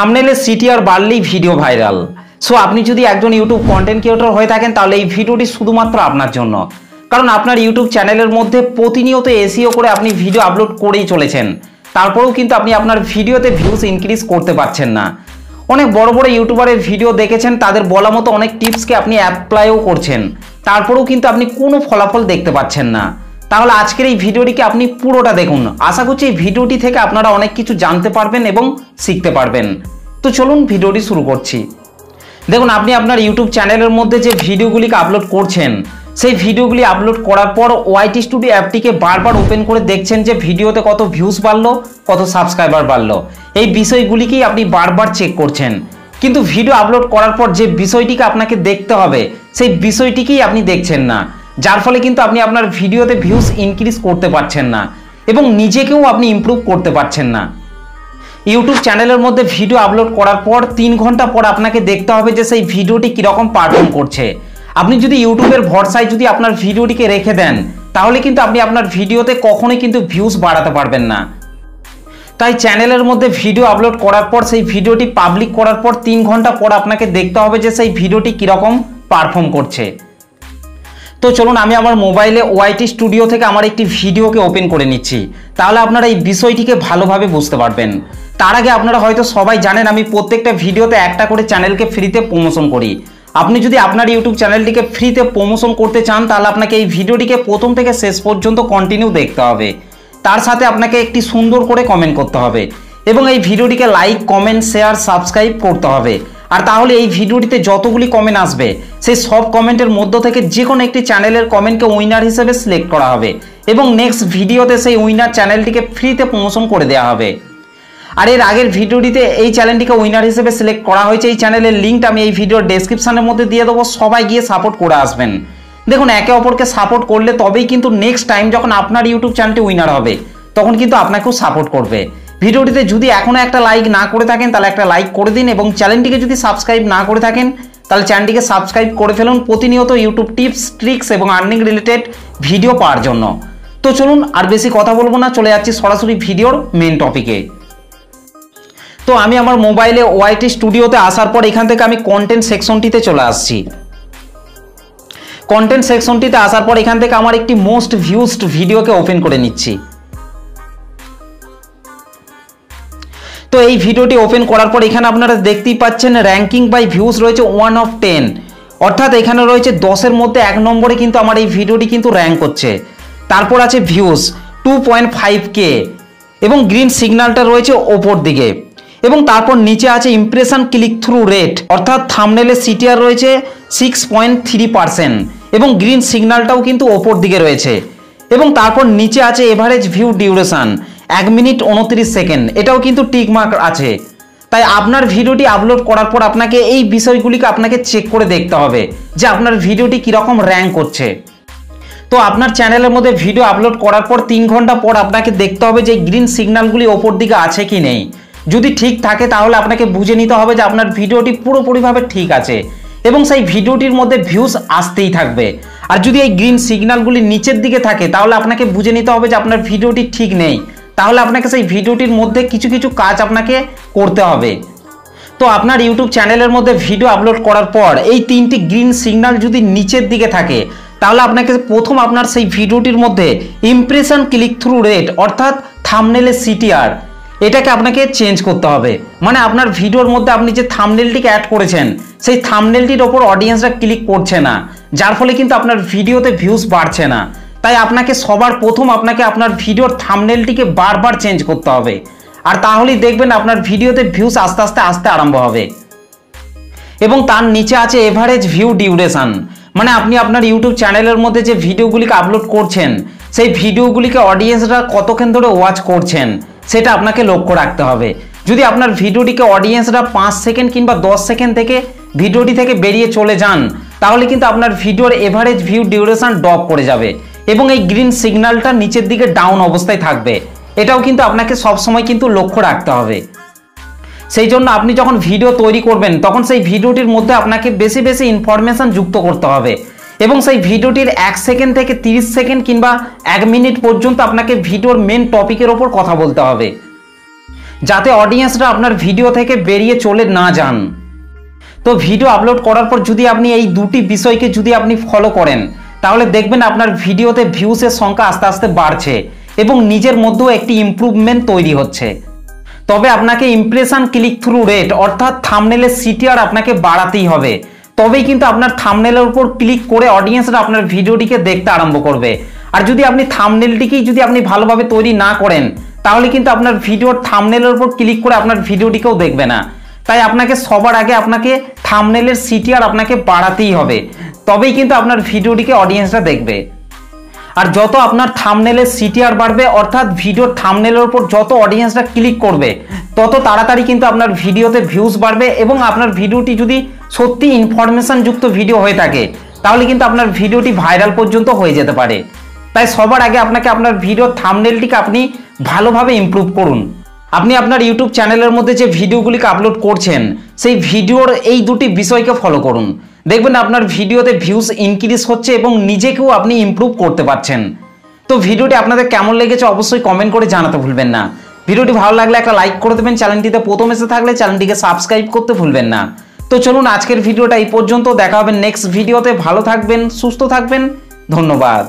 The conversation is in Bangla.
থাম্বনেলে সিটিআর বাড়লেই ভিডিও ভাইরাল। সো আপনি যদি একজন ইউটিউব কন্টেন্ট ক্রিয়েটর হয়ে থাকেন তাহলে এই ভিডিওটি শুধুমাত্র আপনার জন্য, কারণ আপনার ইউটিউব চ্যানেলের মধ্যে প্রতিনিয়ত এসইও করে আপনি ভিডিও আপলোড করেই চলেছেন, তারপরেও কিন্তু আপনি আপনার ভিডিওতে ভিউজ ইনক্রিজ করতে পারছেন না। অনেক বড় বড় ইউটিউবারের ভিডিও দেখেছেন, তাদের বলা মতো অনেক টিপসকে আপনি অ্যাপ্লাইও করছেন, তারপরেও কিন্তু আপনি কোনো ফলাফল দেখতে পাচ্ছেন না। তাহলে আজকের এই ভিডিওটিকে আপনি পুরোটা দেখুন। আশা করছি এই ভিডিওটি থেকে আপনারা অনেক কিছু জানতে পারবেন এবং শিখতে পারবেন। তো চলুন ভিডিওটি শুরু করছি। দেখুন, আপনি আপনার ইউটিউব চ্যানেলের মধ্যে যে ভিডিওগুলিকে আপলোড করছেন, সেই ভিডিওগুলি আপলোড করার পর ওয়াইটি স্টুডিও অ্যাপটিকে বারবার ওপেন করে দেখছেন যে ভিডিওতে কত ভিউজ বাড়লো, কত সাবস্ক্রাইবার বাড়লো। এই বিষয়গুলিকেই আপনি বারবার চেক করছেন, কিন্তু ভিডিও আপলোড করার পর যে বিষয়টিকে আপনাকে দেখতে হবে সেই বিষয়টিকেই আপনি দেখছেন না, যার ফলে কিন্তু আপনি আপনার ভিডিওতে ভিউজ ইনক্রিজ করতে পারছেন না এবং নিজেকেও আপনি ইমপ্রুভ করতে পারছেন না। ইউটিউব চ্যানেলের মধ্যে ভিডিও আপলোড করার পর 3 ঘন্টা পর আপনাকে দেখতে হবে যে সেই ভিডিওটি কীরকম পারফর্ম করছে। আপনি যদি ইউটিউবের ভরসায় যদি আপনার ভিডিওটিকে রেখে দেন, তাহলে কিন্তু আপনি আপনার ভিডিওতে কখনোই কিন্তু ভিউজ বাড়াতে পারবেন না। তাই চ্যানেলের মধ্যে ভিডিও আপলোড করার পর সেই ভিডিওটি পাবলিক করার পর 3 ঘন্টা পর আপনাকে দেখতে হবে যে সেই ভিডিওটি কীরকম পারফর্ম করছে। তো চলুন আমি আমার মোবাইলে ওয়াইটি স্টুডিও থেকে আমার একটি ভিডিওকে ওপেন করে নিচ্ছি, তাহলে আপনারা এই বিষয়টিকে ভালোভাবে বুঝতে পারবেন। তার আগে আপনারা হয়তো সবাই জানেন আমি প্রত্যেকটা ভিডিওতে একটা করে চ্যানেলকে ফ্রিতে প্রমোশন করি। আপনি যদি আপনার ইউটিউব চ্যানেলটিকে ফ্রিতে প্রমোশন করতে চান, তাহলে আপনাকে এই ভিডিওটিকে প্রথম থেকে শেষ পর্যন্ত কন্টিনিউ দেখতে হবে। তার সাথে আপনাকে একটি সুন্দর করে কমেন্ট করতে হবে এবং এই ভিডিওটিকে লাইক, কমেন্ট, শেয়ার, সাবস্ক্রাইব করতে হবে। আর তাহলে এই ভিডিওটিতে যতগুলি কমেন্ট আসবে সেই সব কমেন্টের মধ্য থেকে যে কোনো একটি চ্যানেলের কমেন্টকে উইনার হিসেবে সিলেক্ট করা হবে এবং নেক্সট ভিডিওতে সেই উইনার চ্যানেলটিকে ফ্রিতে প্রমোশন করে দেওয়া হবে। আর এর আগের ভিডিওটিতে এই চ্যানেলটিকে উইনার হিসেবে সিলেক্ট করা হয়েছে, এই চ্যানেলের লিঙ্কটা আমি এই ভিডিওর ডেসক্রিপশনের মধ্যে দিয়ে দেবো, সবাই গিয়ে সাপোর্ট করে আসবেন। দেখুন, একে অপরকে সাপোর্ট করলে তবেই কিন্তু নেক্সট টাইম যখন আপনার ইউটিউব চ্যানেলটি উইনার হবে তখন কিন্তু আপনাকেও সাপোর্ট করবে। ভিডিওটিতে যদি এখনও একটা লাইক না করে থাকেন তাহলে একটা লাইক করে দিন এবং চ্যানেলটিকে যদি সাবস্ক্রাইব না করে থাকেন তাহলে চ্যানেলটিকে সাবস্ক্রাইব করে ফেলুন প্রতিনিয়ত ইউটিউব টিপস, ট্রিক্স এবং আর্নিং রিলেটেড ভিডিও পাওয়ার জন্য। তো চলুন আর বেশি কথা বলবো না, চলে যাচ্ছি সরাসরি ভিডিওর মেন টপিকে। তো আমি আমার মোবাইলে ওয়াইটি স্টুডিওতে আসার পর এখান থেকে আমি কন্টেন্ট সেকশনটিতে চলে আসছি। কন্টেন্ট সেকশনটিতে আসার পর এখান থেকে আমার একটি মোস্ট ভিউজড ভিডিওকে ওপেন করে নিচ্ছি। তো এই ভিডিওটি ওপেন করার পর এখানে আপনারা দেখতেই পাচ্ছেন র্যাঙ্কিং বাই ভিউজ রয়েছে 1 of 10, অর্থাৎ এখানে রয়েছে 10-এর মধ্যে 1 নম্বরে কিন্তু আমার এই ভিডিওটি কিন্তু র্যাঙ্ক করছে। তারপর আছে ভিউজ 2.5K এবং গ্রিন সিগন্যালটা রয়েছে ওপর দিকে এবং তারপর নিচে আছে ইমপ্রেশন ক্লিক থ্রু রেট, অর্থাৎ থাম্বনেলে সিটিআর রয়েছে 6.3% এবং গ্রিন সিগন্যালটাও কিন্তু ওপর দিকে রয়েছে এবং তারপর নিচে আছে average view duration 1 minute 29 second, এটাও কিন্তু টিক মার্ক আছে। তাই আপনার ভিডিওটি আপলোড করার পর আপনাকে এই বিষয়গুলিকে আপনাকে চেক করে দেখতে হবে যে আপনার ভিডিওটি কীরকম র্যাঙ্ক করছে। তো আপনার চ্যানেলের মধ্যে ভিডিও আপলোড করার পর 3 ঘন্টা পর আপনাকে দেখতে হবে যে গ্রিন সিগন্যালগুলি ওপর দিকে আছে কি নেই। যদি ঠিক থাকে তাহলে আপনাকে বুঝে নিতে হবে যে আপনার ভিডিওটি পুরোপুরিভাবে ঠিক আছে এবং সেই ভিডিওটির মধ্যে ভিউজ আসতেই থাকবে। আর যদি এই গ্রিন সিগন্যালগুলি নিচের দিকে থাকে তাহলে আপনাকে বুঝে নিতে হবে যে আপনার ভিডিওটি ঠিক নেই, তাহলে আপনাকে সেই ভিডিওটির মধ্যে কিছু কিছু কাজ আপনাকে করতে হবে। তো আপনার ইউটিউব চ্যানেলের মধ্যে ভিডিও আপলোড করার পর এই 3টি গ্রিন সিগন্যাল যদি নিচের দিকে থাকে তাহলে আপনাকে প্রথম আপনার সেই ভিডিওটির মধ্যে ইমপ্রেশন ক্লিক থ্রু রেট, অর্থাৎ থাম্বনেলের সিটিআর, এটাকে আপনাকে চেঞ্জ করতে হবে। মানে আপনার ভিডিওর মধ্যে আপনি যে থাম্বনেলটিকে অ্যাড করেছেন সেই থাম্বনেলটির ওপর অডিয়েন্সরা ক্লিক করছে না, যার ফলে কিন্তু আপনার ভিডিওতে ভিউজ বাড়ছে না। তাই আপনাকে সবার প্রথম আপনার ভিডিওর থাম্বনেলটিকে বারবার চেঞ্জ করতে হবে, আর তাহলেই দেখবেন আপনার ভিডিওতে ভিউজ আস্তে আস্তে আসতে আরম্ভ হবে। এবং তার নিচে আছে এভারেজ ভিউ ডিউরেশন, মানে আপনি আপনার ইউটিউব চ্যানেলের মধ্যে যে ভিডিওগুলিকে আপলোড করছেন সেই ভিডিওগুলিকে অডিয়েন্সরা কতক্ষণ ধরে ওয়াচ করছেন সেটা আপনাকে লক্ষ্য রাখতে হবে। যদি আপনার ভিডিওটিকে অডিয়েন্সরা 5 সেকেন্ড কিংবা 10 সেকেন্ড থেকে ভিডিওটি থেকে বেরিয়ে চলে যান তাহলে কিন্তু আপনার ভিডিওর এভারেজ ভিউ ডিউরেশন ড্রপ করে যাবে এবং এই গ্রিন সিগন্যালটা নিচের দিকে ডাউন অবস্থায় থাকবে। এটাও কিন্তু আপনাকে সবসময় কিন্তু লক্ষ্য রাখতে হবে। সেই জন্য আপনি যখন ভিডিও তৈরি করবেন তখন সেই ভিডিওটির মধ্যে আপনাকে বেশি বেশি ইনফরমেশন যুক্ত করতে হবে এবং সেই ভিডিওটির 1 সেকেন্ড থেকে 30 সেকেন্ড কিংবা 1 মিনিট পর্যন্ত আপনাকে ভিডিওর মেন টপিকের ওপর কথা বলতে হবে। যাতে অডিয়েন্সরা আপনার ভিডিও থেকে বেরিয়ে চলে না যান। তো ভিডিও আপলোড করার পর যদি আপনি এই দুটি বিষয়কে যদি আপনি ফলো করেন, তাহলে দেখবেন আপনার ভিডিওতে ভিউসের সংখ্যা আস্তে আস্তে বাড়ছে এবং নিজের মধ্যেও একটি ইমপ্রুভমেন্ট তৈরি হচ্ছে। তবে আপনাকে ইমপ্রেশন ক্লিক থ্রু রেট অর্থাৎ থাম্বনেলের সিটিআর আপনাকে বাড়াতেই হবে, তবেই কিন্তু আপনার থাম্বনেলের উপর ক্লিক করে অডিয়েন্সরা আপনার ভিডিওটিকে দেখতে আরম্ভ করবে। আর যদি আপনি থাম্বনেলটিকেই যদি আপনি ভালোভাবে তৈরি না করেন, তাহলে কিন্তু আপনার ভিডিওর থাম্বনেলের উপর ক্লিক করে আপনার ভিডিওটিকেও দেখবে না। তাই আপনাকে সবার আগে আপনাকে থাম্বনেলের সিটিআর আপনাকে বাড়াতেই হবে, তবেই কিন্তু আপনার ভিডিওটিকে অডিয়েন্সরা দেখবে। আর যত আপনার থাম্বনেলের সিটিআর বাড়বে অর্থাৎ ভিডিওর থাম্বনেলের উপর যত অডিয়েন্সরা ক্লিক করবে, তত তাড়াতাড়ি কিন্তু আপনার ভিডিওতে ভিউজ বাড়বে এবং আপনার ভিডিওটি যদি সত্যি ইনফরমেশন যুক্ত ভিডিও হয়ে থাকে, তাহলে কিন্তু আপনার ভিডিওটি ভাইরাল পর্যন্ত হয়ে যেতে পারে। তাই সবার আগে আপনাকে আপনার ভিডিওর থাম্বনেলটিকে আপনি ভালোভাবে ইমপ্রুভ করুন। আপনি আপনার ইউটিউব চ্যানেলের মধ্যে যে ভিডিওগুলিকে আপলোড করছেন, সেই ভিডিওর এই দুটি বিষয়কে ফলো করুন। দেখবেন আপনার ভিডিওতে ভিউজ ইনক্রিজ হচ্ছে এবং নিজেকেও আপনি ইমপ্রুভ করতে পারছেন। তো ভিডিওটি আপনাদের কেমন লেগেছে অবশ্যই কমেন্ট করে জানাতে ভুলবেন না। ভিডিওটি ভালো লাগলে একটা লাইক করে দেবেন, চ্যানেলটিতে প্রথম এসে থাকলে চ্যানেলটিকে সাবস্ক্রাইব করতে ভুলবেন না। তো চলুন আজকের ভিডিওটা এই পর্যন্ত, দেখা হবে নেক্সট ভিডিওতে। ভালো থাকবেন, সুস্থ থাকবেন, ধন্যবাদ।